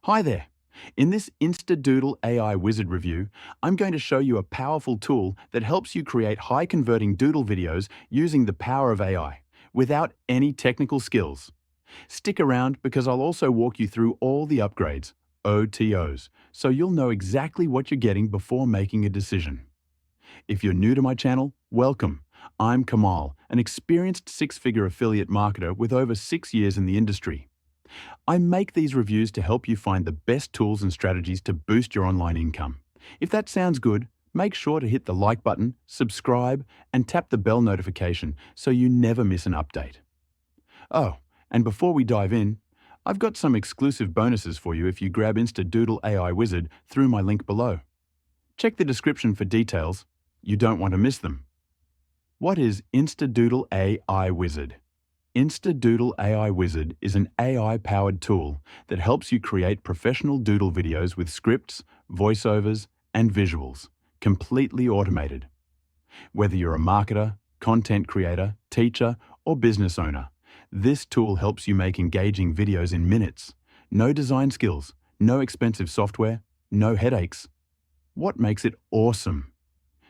Hi there. In this InstaDoodle AI Wizard review, I'm going to show you a powerful tool that helps you create high-converting doodle videos using the power of AI, without any technical skills. Stick around because I'll also walk you through all the upgrades, OTOs, so you'll know exactly what you're getting before making a decision. If you're new to my channel, welcome. I'm Kamal, an experienced six-figure affiliate marketer with over 6 years in the industry. I make these reviews to help you find the best tools and strategies to boost your online income. If that sounds good, make sure to hit the like button, subscribe, and tap the bell notification so you never miss an update. Oh, and before we dive in, I've got some exclusive bonuses for you if you grab InstaDoodle AI Wizard through my link below. Check the description for details. You don't want to miss them. What is InstaDoodle AI Wizard? InstaDoodle AI Wizard is an AI-powered tool that helps you create professional doodle videos with scripts, voiceovers, and visuals, completely automated. Whether you're a marketer, content creator, teacher, or business owner, this tool helps you make engaging videos in minutes. No design skills, no expensive software, no headaches. What makes it awesome?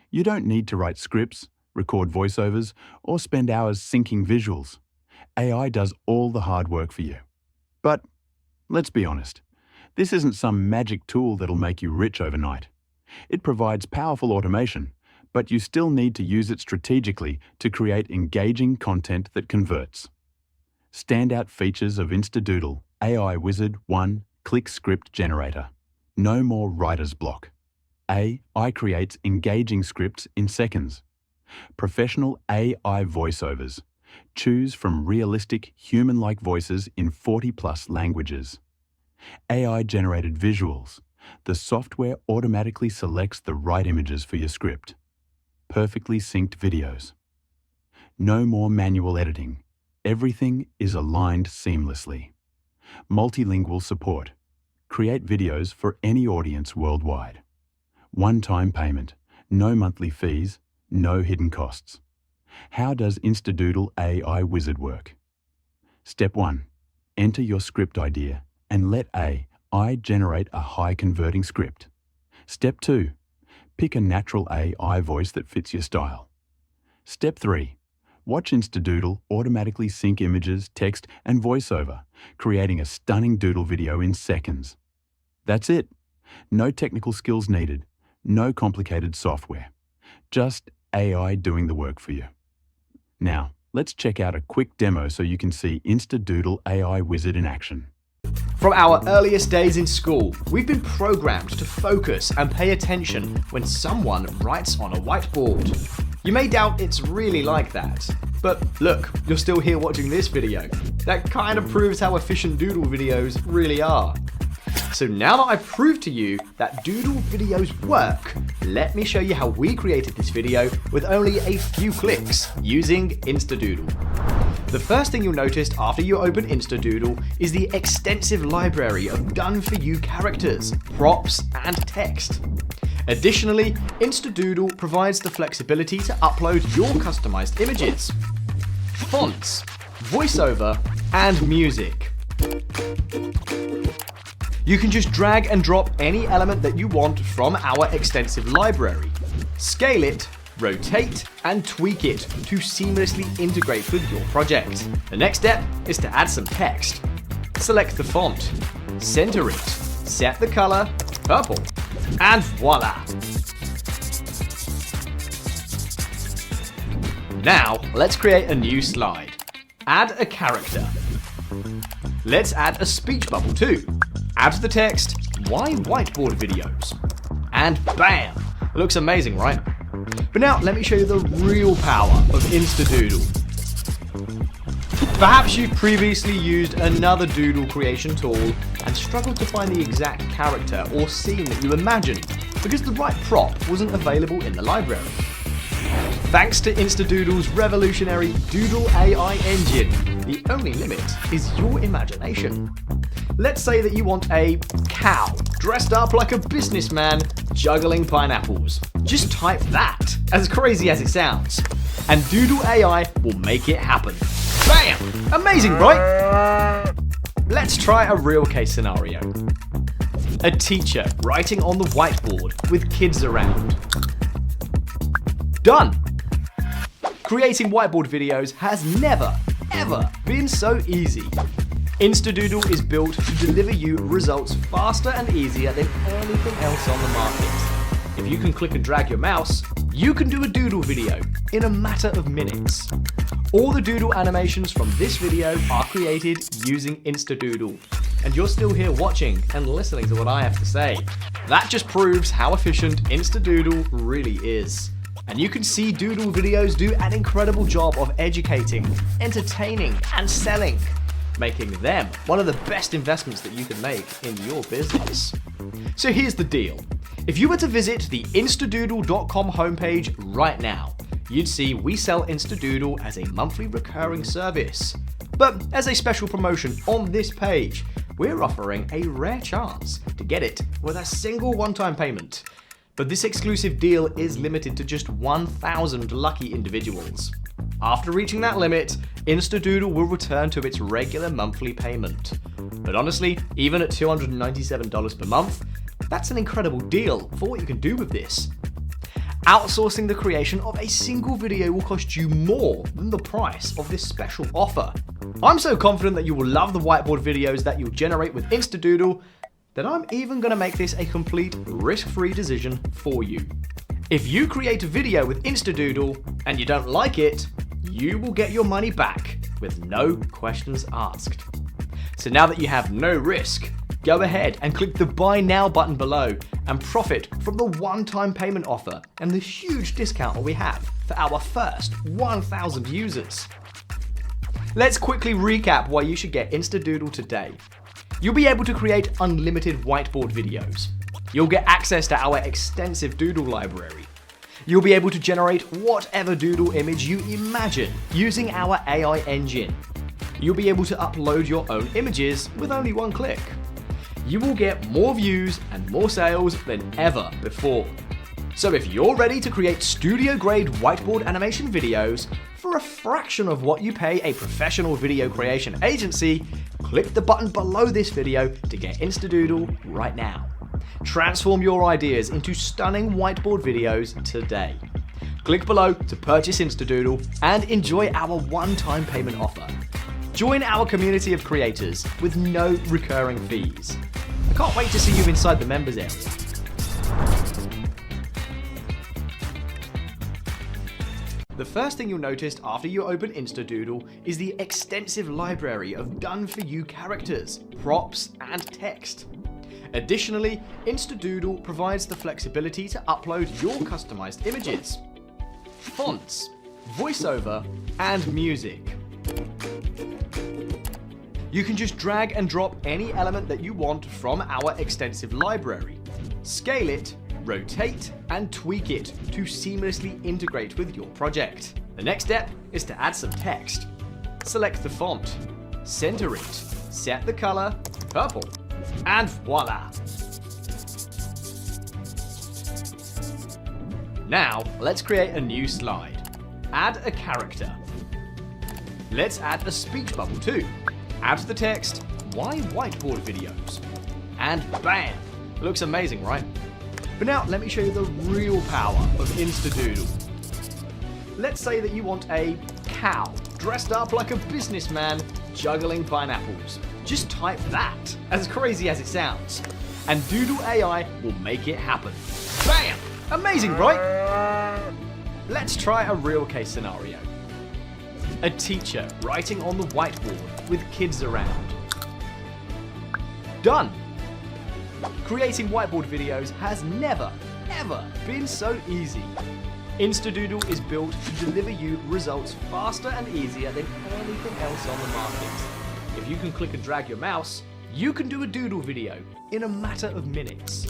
You don't need to write scripts, record voiceovers, or spend hours syncing visuals. AI does all the hard work for you. But let's be honest, this isn't some magic tool that'll make you rich overnight. It provides powerful automation, but you still need to use it strategically to create engaging content that converts. Standout features of InstaDoodle AI Wizard 1. Click Script Generator. No more writer's block. AI creates engaging scripts in seconds. Professional AI voiceovers. Choose from realistic, human-like voices in 40+ languages. AI-generated visuals. The software automatically selects the right images for your script. Perfectly synced videos. No more manual editing. Everything is aligned seamlessly. Multilingual support. Create videos for any audience worldwide. One-time payment. No monthly fees. No hidden costs. How does InstaDoodle AI Wizard work? Step 1. Enter your script idea and let AI generate a high-converting script. Step 2. Pick a natural AI voice that fits your style. Step 3. Watch InstaDoodle automatically sync images, text, and voiceover, creating a stunning doodle video in seconds. That's it. No technical skills needed. No complicated software. Just AI doing the work for you. Now, let's check out a quick demo so you can see InstaDoodle AI Wizard in action. From our earliest days in school, we've been programmed to focus and pay attention when someone writes on a whiteboard. You may doubt it's really like that, but look, you're still here watching this video. That kind of proves how efficient doodle videos really are. So now that I've proved to you that doodle videos work, let me show you how we created this video with only a few clicks using InstaDoodle. The first thing you'll notice after you open InstaDoodle is the extensive library of done-for-you characters, props, and text. Additionally, InstaDoodle provides the flexibility to upload your customized images, fonts, voiceover, and music. You can just drag and drop any element that you want from our extensive library. Scale it, rotate, and tweak it to seamlessly integrate with your project. The next step is to add some text. Select the font, center it, set the color, purple, and voila! Now, let's create a new slide. Add a character. Let's add a speech bubble too. Add the text, why whiteboard videos? And bam! Looks amazing, right? But now let me show you the real power of InstaDoodle. Perhaps you've previously used another doodle creation tool and struggled to find the exact character or scene that you imagined because the right prop wasn't available in the library. Thanks to InstaDoodle's revolutionary Doodle AI engine, the only limit is your imagination. Let's say that you want a cow dressed up like a businessman juggling pineapples. Just type that, as crazy as it sounds, and Doodle AI will make it happen. Bam! Amazing, right? Let's try a real case scenario. A teacher writing on the whiteboard with kids around. Done! Creating whiteboard videos has never, ever been so easy. InstaDoodle is built to deliver you results faster and easier than anything else on the market. If you can click and drag your mouse, you can do a doodle video in a matter of minutes. All the doodle animations from this video are created using InstaDoodle. And you're still here watching and listening to what I have to say. That just proves how efficient InstaDoodle really is. And you can see doodle videos do an incredible job of educating, entertaining, and selling, making them one of the best investments that you can make in your business. So here's the deal. If you were to visit the InstaDoodle.com homepage right now, you'd see we sell InstaDoodle as a monthly recurring service. But as a special promotion on this page, we're offering a rare chance to get it with a single one-time payment. But this exclusive deal is limited to just 1,000 lucky individuals. After reaching that limit, InstaDoodle will return to its regular monthly payment. But honestly, even at $297 per month, that's an incredible deal for what you can do with this. Outsourcing the creation of a single video will cost you more than the price of this special offer. I'm so confident that you will love the whiteboard videos that you'll generate with InstaDoodle that I'm even going to make this a complete risk-free decision for you. If you create a video with InstaDoodle and you don't like it, you will get your money back with no questions asked. So now that you have no risk, go ahead and click the Buy Now button below and profit from the one-time payment offer and the huge discount that we have for our first 1,000 users. Let's quickly recap why you should get InstaDoodle today. You'll be able to create unlimited whiteboard videos. You'll get access to our extensive doodle library. You'll be able to generate whatever doodle image you imagine using our AI engine. You'll be able to upload your own images with only one click. You will get more views and more sales than ever before. So if you're ready to create studio-grade whiteboard animation videos for a fraction of what you pay a professional video creation agency, click the button below this video to get InstaDoodle right now. Transform your ideas into stunning whiteboard videos today. Click below to purchase InstaDoodle and enjoy our one-time payment offer. Join our community of creators with no recurring fees. I can't wait to see you inside the members area. The first thing you'll notice after you open InstaDoodle is the extensive library of done-for-you characters, props, and text. Additionally, InstaDoodle provides the flexibility to upload your customized images, fonts, voiceover, and music. You can just drag and drop any element that you want from our extensive library, scale it, rotate, and tweak it to seamlessly integrate with your project. The next step is to add some text. Select the font, center it, set the color, purple, and voila! Now, let's create a new slide. Add a character. Let's add a speech bubble too. Add the text, why whiteboard videos? And bam! Looks amazing, right? But now let me show you the real power of InstaDoodle. Let's say that you want a cow dressed up like a businessman juggling pineapples. Just type that, as crazy as it sounds, and Doodle AI will make it happen. Bam! Amazing, right? Let's try a real case scenario. A teacher writing on the whiteboard with kids around. Done! Creating whiteboard videos has never, ever been so easy. InstaDoodle is built to deliver you results faster and easier than anything else on the market. If you can click and drag your mouse, you can do a doodle video in a matter of minutes.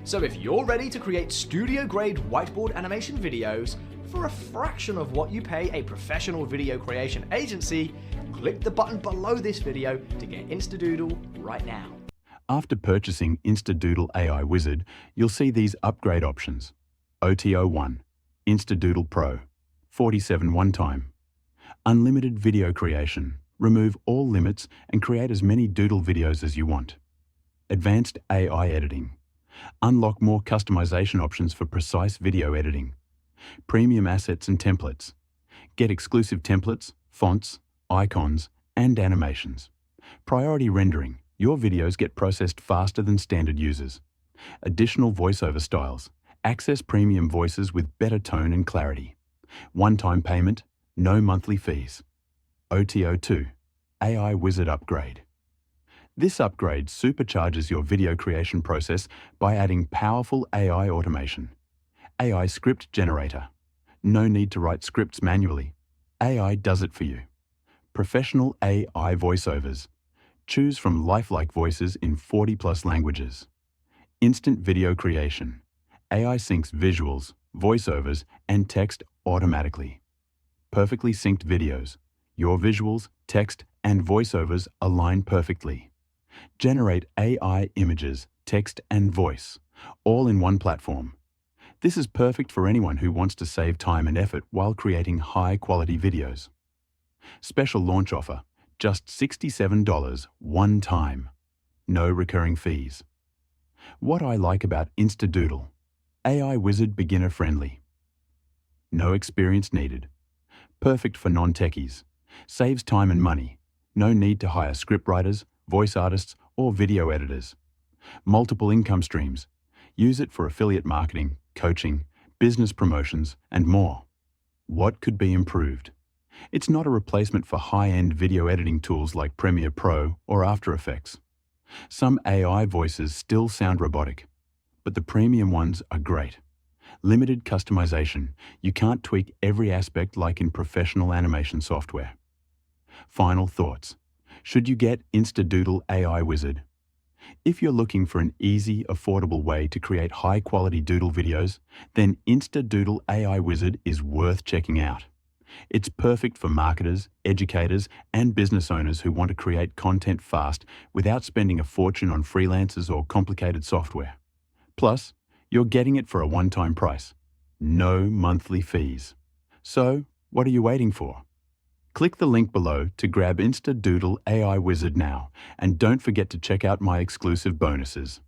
So if you're ready to create studio-grade whiteboard animation videos for a fraction of what you pay a professional video creation agency, click the button below this video to get InstaDoodle right now. After purchasing InstaDoodle AI Wizard, you'll see these upgrade options. OTO 1, InstaDoodle Pro, 47 one-time. Unlimited video creation. Remove all limits and create as many doodle videos as you want. Advanced AI editing. Unlock more customization options for precise video editing. Premium assets and templates. Get exclusive templates, fonts, icons, and animations. Priority rendering. Your videos get processed faster than standard users. Additional voiceover styles. Access premium voices with better tone and clarity. One-time payment, no monthly fees. OTO2, AI Wizard Upgrade. This upgrade supercharges your video creation process by adding powerful AI automation. AI Script Generator. No need to write scripts manually. AI does it for you. Professional AI voiceovers. Choose from lifelike voices in 40+ languages. Instant video creation. AI syncs visuals, voiceovers, and text automatically. Perfectly synced videos. Your visuals, text, and voiceovers align perfectly. Generate AI images, text, and voice, all in one platform. This is perfect for anyone who wants to save time and effort while creating high-quality videos. Special launch offer, just $67 one time. No recurring fees. What I like about InstaDoodle. AI Wizard beginner friendly. No experience needed. Perfect for non-techies. Saves time and money. No need to hire scriptwriters, voice artists, or video editors. Multiple income streams. Use it for affiliate marketing, coaching, business promotions, and more. What could be improved? It's not a replacement for high-end video editing tools like Premiere Pro or After Effects. Some AI voices still sound robotic, but the premium ones are great. Limited customization. You can't tweak every aspect like in professional animation software. Final thoughts. Should you get InstaDoodle AI Wizard? If you're looking for an easy, affordable way to create high-quality doodle videos, then InstaDoodle AI Wizard is worth checking out. It's perfect for marketers, educators, and business owners who want to create content fast without spending a fortune on freelancers or complicated software. Plus, you're getting it for a one-time price. No monthly fees. So, what are you waiting for? Click the link below to grab InstaDoodle AI Wizard now, and don't forget to check out my exclusive bonuses.